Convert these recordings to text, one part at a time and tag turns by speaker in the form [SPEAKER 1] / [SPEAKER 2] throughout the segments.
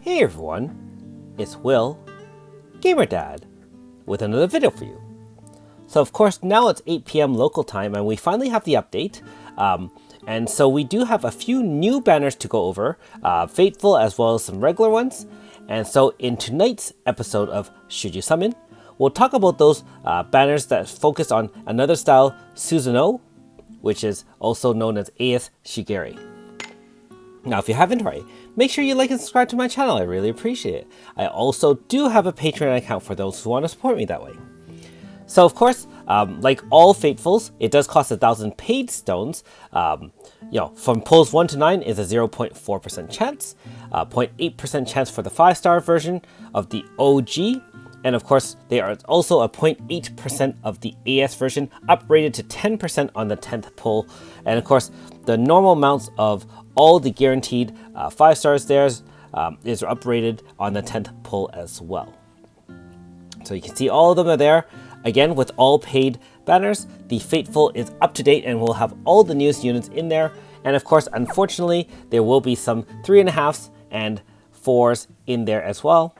[SPEAKER 1] Hey everyone, it's Will, Gamer Dad, with another video for you. So of course now it's 8 p.m. local time and we finally have the update. And so we do have a few new banners to go over, Fateful as well as some regular ones. And so in tonight's episode of Should You Summon, we'll talk about those banners that focus on another style, Susanoo, which is also known as AS Shigure. Now, if you haven't already, make sure you like and subscribe to my channel. I really appreciate it. I also do have a Patreon account for those who want to support me that way. So, of course, like all Fatefuls, it does cost 1,000 paid stones. From pulls 1 to 9 is a 0.4% chance, 0.8% chance for the 5-star version of the OG, and of course, they are also a 0.8% of the AS version, uprated to 10% on the 10th pull, and of course, the normal amounts of all the guaranteed 5 stars there is uprated on the 10th pull as well. So you can see all of them are there. Again, with all paid banners, the Fateful is up to date and will have all the newest units in there. And of course, unfortunately, there will be some 3.5s and 4s in there as well.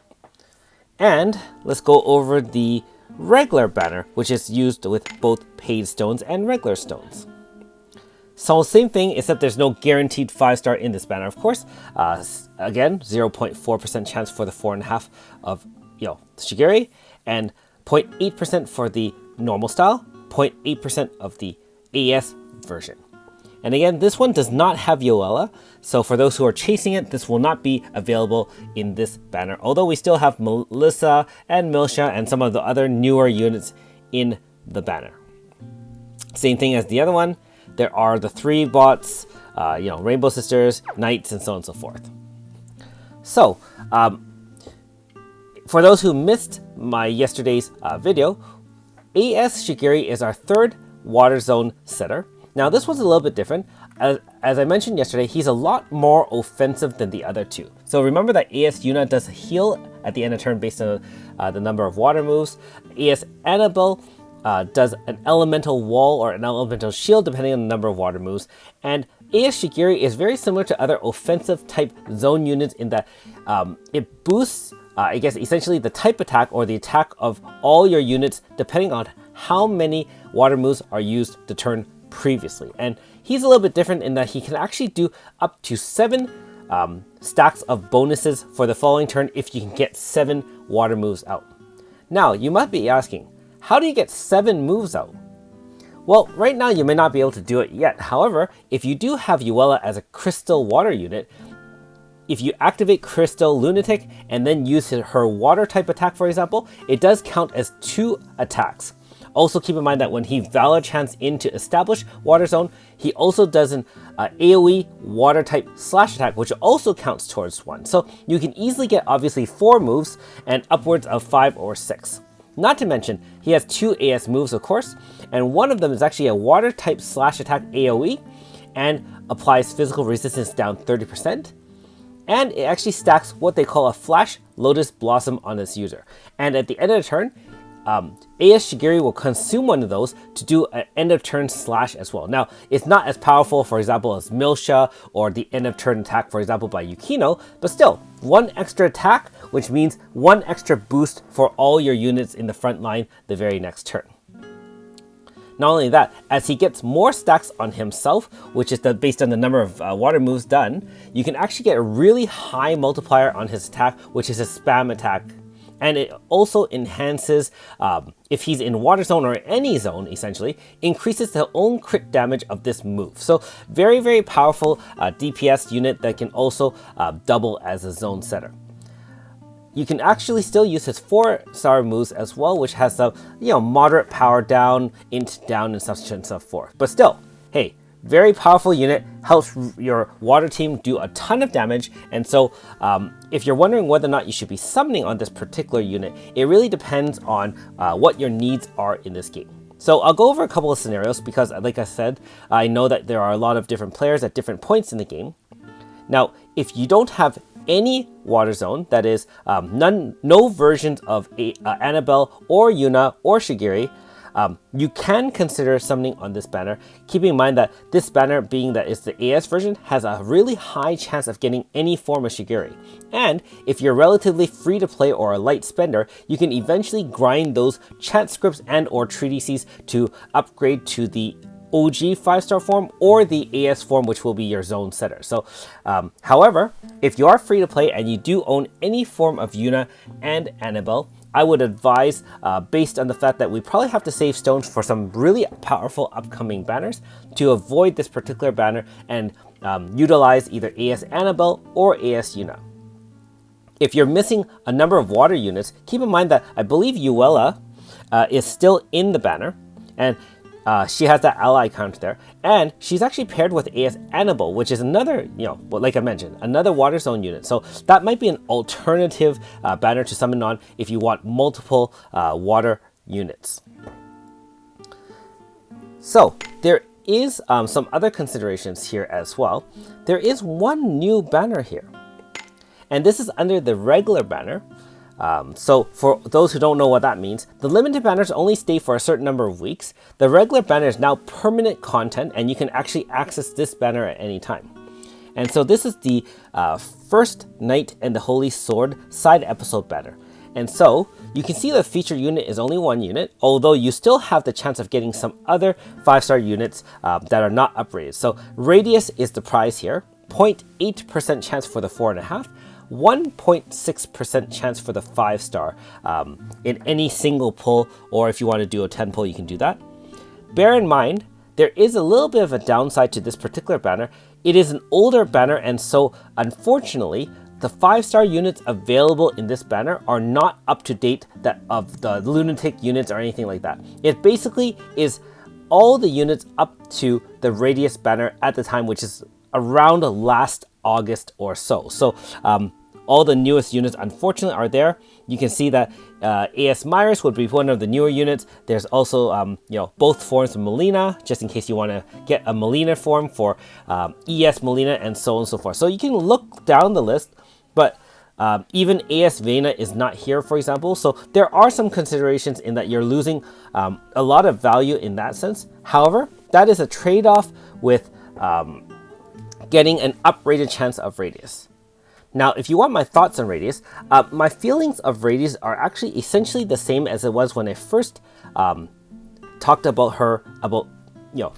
[SPEAKER 1] And let's go over the regular banner, which is used with both paid stones and regular stones. So same thing, except there's no guaranteed 5-star in this banner, of course. Again, 0.4% chance for the 4.5 of Shigure, and 0.8% for the normal style, 0.8% of the AS version. And again, this one does not have Yoella, so for those who are chasing it, this will not be available in this banner, although we still have Melissa and Milsha and some of the other newer units in the banner. Same thing as the other one. There are the 3 bots, Rainbow Sisters, Knights, and so on and so forth. So, for those who missed my yesterday's video, AS Shigure is our 3rd water zone setter. Now, this one's a little bit different. As I mentioned yesterday, he's a lot more offensive than the other 2. So remember that AS Yuna does heal at the end of turn based on the number of water moves. AS Annabelle does an elemental wall or an elemental shield depending on the number of water moves, and AS Shigure is very similar to other offensive type zone units in that it boosts, essentially the type attack or the attack of all your units depending on how many water moves are used the turn previously. And he's a little bit different in that he can actually do up to 7 stacks of bonuses for the following turn if you can get 7 water moves out. Now, you might be asking, how do you get 7 moves out? Well, right now you may not be able to do it yet. However, if you do have Yoella as a crystal water unit, if you activate Crystal Lunatic and then use her water type attack, for example, it does count as 2 attacks. Also keep in mind that when he Valor Chants into Established Water Zone, he also does an AoE water type slash attack, which also counts towards 1. So you can easily get obviously 4 moves and upwards of 5 or 6. Not to mention, he has 2 AS moves, of course, and one of them is actually a water type slash attack AoE and applies physical resistance down 30%. And it actually stacks what they call a Flash Lotus Blossom on its user. And at the end of the turn, AS Shigure will consume one of those to do an end of turn slash as well. Now, it's not as powerful, for example, as Milsha or the end of turn attack, for example, by Yukino, but still, 1 extra attack, which means 1 extra boost for all your units in the front line the very next turn. Not only that, as he gets more stacks on himself, which is based on the number of water moves done, you can actually get a really high multiplier on his attack, which is a spam attack. And it also enhances, if he's in water zone or any zone, essentially, increases the own crit damage of this move. So very, very powerful DPS unit that can also double as a zone setter. You can actually still use his 4-star moves as well, which has some, moderate power down, int down, and such and so forth. But still, hey, very powerful unit, helps your water team do a ton of damage. And so if you're wondering whether or not you should be summoning on this particular unit, it really depends on what your needs are in this game. So I'll go over a couple of scenarios because, like I said, I know that there are a lot of different players at different points in the game. Now, if you don't have any water zone, that is no versions of Annabelle or Yuna or Shigure, you can consider summoning on this banner, keeping in mind that this banner, being that it's the AS version, has a really high chance of getting any form of Shigure. And if you're relatively free to play or a light spender, you can eventually grind those chant scripts and or treatises to upgrade to the OG 5-star form or the AS form, which will be your zone setter. So, however, if you are free to play and you do own any form of Yuna and Annabelle, I would advise, based on the fact that we probably have to save stones for some really powerful upcoming banners, to avoid this particular banner and utilize either AS Annabelle or AS Yuna. If you're missing a number of water units, keep in mind that I believe Yuela is still in the banner, and she has that ally count there, and she's actually paired with AS Annabelle, which is another, like I mentioned, another water zone unit. So that might be an alternative banner to summon on if you want multiple water units. So there is some other considerations here as well. There is one new banner here, and this is under the regular banner. So for those who don't know what that means, the limited banners only stay for a certain number of weeks. The regular banner is now permanent content, and you can actually access this banner at any time. And so this is the First Knight and the Holy Sword side episode banner. And so you can see the feature unit is only one unit, although you still have the chance of getting some other 5-star units that are not upgraded. So Radias is the prize here, 0.8% chance for the 4.5, 1.6% chance for the 5-star in any single pull, or if you want to do a 10 pull, you can do that. Bear in mind, there is a little bit of a downside to this particular banner. It is an older banner, and so unfortunately, the 5-star units available in this banner are not up to date that of the lunatic units or anything like that. It basically is all the units up to the Radius banner at the time, which is around last August or so. So all the newest units unfortunately are there. You can see that AS Myris would be one of the newer units. There's also both forms of Melina, just in case you want to get a Melina form for ES Melina, and so on and so forth. So you can look down the list, but even AS Vena is not here, for example. So there are some considerations in that you're losing a lot of value in that sense. However, that is a trade-off with getting an uprated chance of Radius. Now, if you want my thoughts on Radius, my feelings of Radius are actually essentially the same as it was when I first talked about her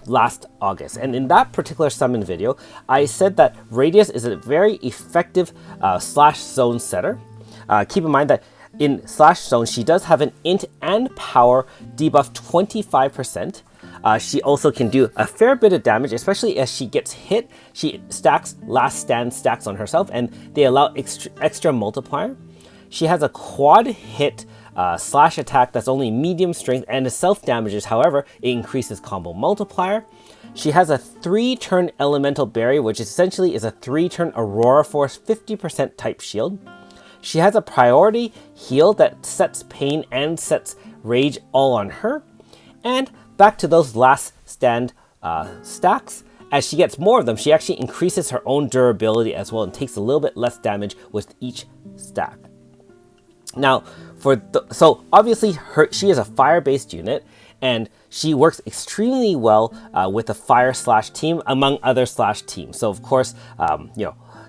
[SPEAKER 1] last August. And in that particular summon video, I said that Radius is a very effective slash zone setter. Keep in mind that in slash zone, she does have an int and power debuff 25%. She also can do a fair bit of damage, especially as she gets hit. She stacks last stand stacks on herself, and they allow extra multiplier. She has a quad hit slash attack that's only medium strength and is self damages. However, it increases combo multiplier. She has a 3-turn elemental berry, which essentially is a 3-turn Aurora Force 50% type shield. She has a priority heal that sets pain and sets rage all on her. And back to those last stand stacks, as she gets more of them, she actually increases her own durability as well and takes a little bit less damage with each stack. Now, so obviously she is a fire-based unit, and she works extremely well with a fire slash team among other slash teams. So of course,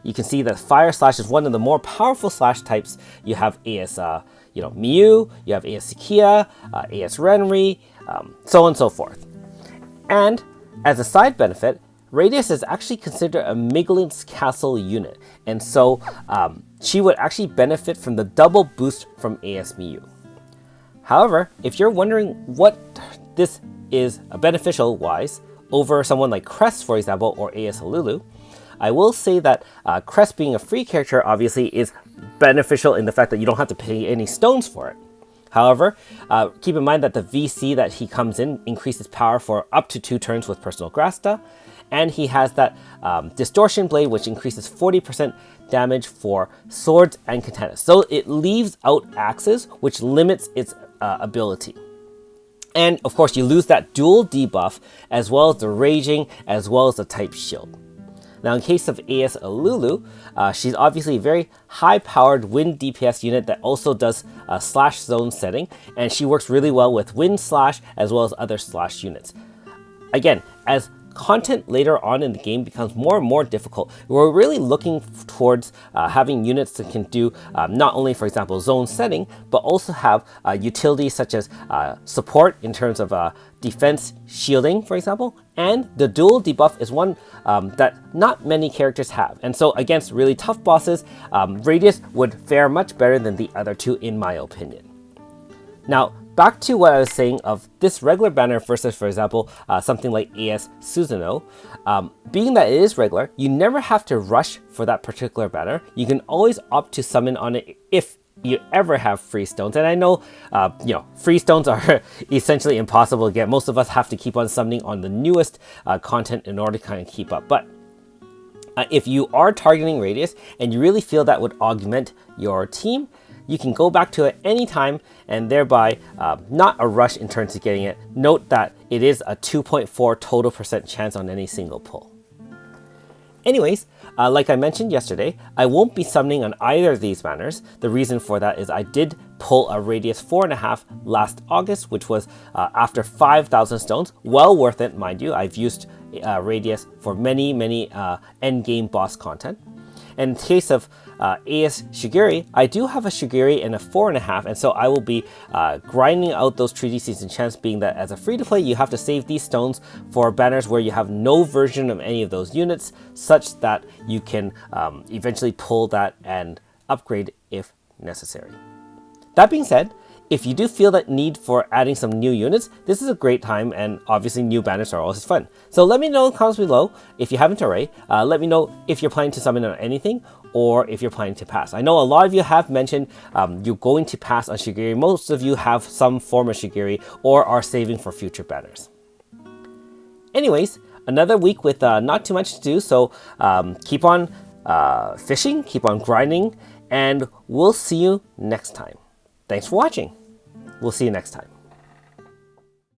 [SPEAKER 1] you can see that fire slash is one of the more powerful slash types. You have AS Miyu, you have AS Sakia, AS Renri, so on and so forth. And as a side benefit, Radius is actually considered a Miglin's Castle unit, and so she would actually benefit from the double boost from AS Miyu. However, if you're wondering what this is beneficial wise over someone like Crest, for example, or AS Lulu, I will say that Crest, being a free character, obviously is beneficial in the fact that you don't have to pay any stones for it. However, keep in mind that the VC that he comes in increases power for up to 2 turns with Personal Grasta, and he has that Distortion Blade, which increases 40% damage for swords and katanas. So it leaves out axes, which limits its ability. And of course, you lose that dual debuff, as well as the raging, as well as the type shield. Now, in case of AS Alulu, she's obviously a very high-powered wind DPS unit that also does slash zone setting, and she works really well with wind slash as well as other slash units. Again, as content later on in the game becomes more and more difficult, we're really looking towards having units that can do not only, for example, zone setting, but also have utilities such as support in terms of defense shielding, for example, and the dual debuff is one that not many characters have. And so against really tough bosses, Radias would fare much better than the other two, in my opinion. Now, back to what I was saying of this regular banner versus, for example, something like AS Susanoo. Being that it is regular, you never have to rush for that particular banner. You can always opt to summon on it if you ever have free stones. And I know, free stones are essentially impossible to get. Most of us have to keep on summoning on the newest content in order to kind of keep up. But if you are targeting Radius and you really feel that would augment your team, you can go back to it anytime and thereby not a rush in terms of getting it. Note that it is a 2.4 total % chance on any single pull. Anyways, like I mentioned yesterday, I won't be summoning on either of these banners. The reason for that is I did pull a Radius 4.5 last August, which was after 5,000 stones. Well worth it, mind you. I've used Radius for many endgame boss content. In the case of AS Shigure, I do have a Shigure and a 4.5, and so I will be grinding out those treaty season chance, being that as a free-to-play, you have to save these stones for banners where you have no version of any of those units, such that you can eventually pull that and upgrade if necessary. That being said, if you do feel that need for adding some new units, this is a great time, and obviously new banners are always fun. So let me know in the comments below if you haven't already. Let me know if you're planning to summon on anything or if you're planning to pass. I know a lot of you have mentioned you're going to pass on Shigure. Most of you have some form of Shigure or are saving for future banners. Anyways, another week with not too much to do, so keep on fishing, keep on grinding, and we'll see you next time. Thanks for watching. We'll see you next time.